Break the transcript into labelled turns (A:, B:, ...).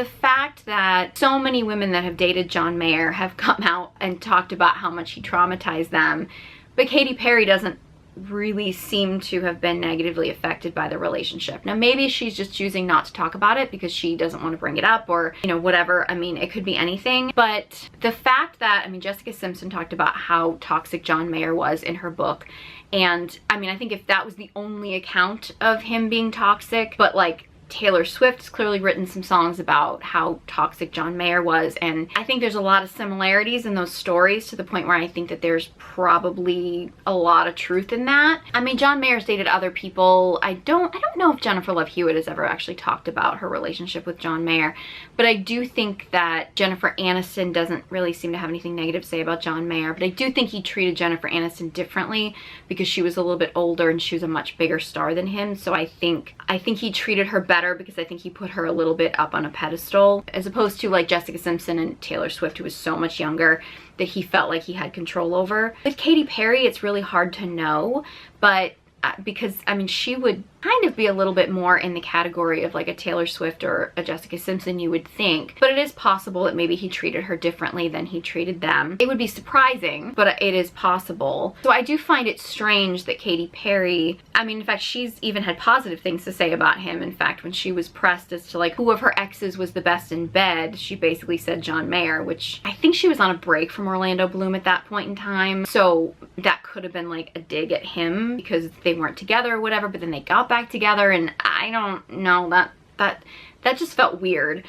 A: The fact that so many women that have dated John Mayer have come out and talked about how much he traumatized them, but Katy Perry doesn't really seem to have been negatively affected by the relationship. Now maybe she's just choosing not to talk about it because she doesn't want to bring it up, or you know, whatever. I mean, it could be anything, but the fact that, I mean, Jessica Simpson talked about how toxic John Mayer was in her book, and I mean, I think if that was the only account of him being toxic, but like Taylor Swift's clearly written some songs about how toxic John Mayer was, and I think there's a lot of similarities in those stories to the point where I think that there's probably a lot of truth in that. I mean, John Mayer's dated other people. I don't know if Jennifer Love Hewitt has ever actually talked about her relationship with John Mayer, but I do think that Jennifer Aniston doesn't really seem to have anything negative to say about John Mayer, but I do think he treated Jennifer Aniston differently because she was a little bit older and she was a much bigger star than him. So I think he treated her better because I think he put her a little bit up on a pedestal, as opposed to like Jessica Simpson and Taylor Swift, who was so much younger, that he felt like he had control over. With Katy Perry, it's really hard to know, but because I mean, she would kind of be a little bit more in the category of like a Taylor Swift or a Jessica Simpson, you would think, but it is possible that maybe he treated her differently than he treated them. It would be surprising, but it is possible. So I do find it strange that Katy Perry, I mean, in fact, she's even had positive things to say about him. In fact, when she was pressed as to like who of her exes was the best in bed, she basically said John Mayer, which I think she was on a break from Orlando Bloom at that point in time, so that could have been like a dig at him because they weren't together or whatever, but then they got back together, and I don't know, that just felt weird.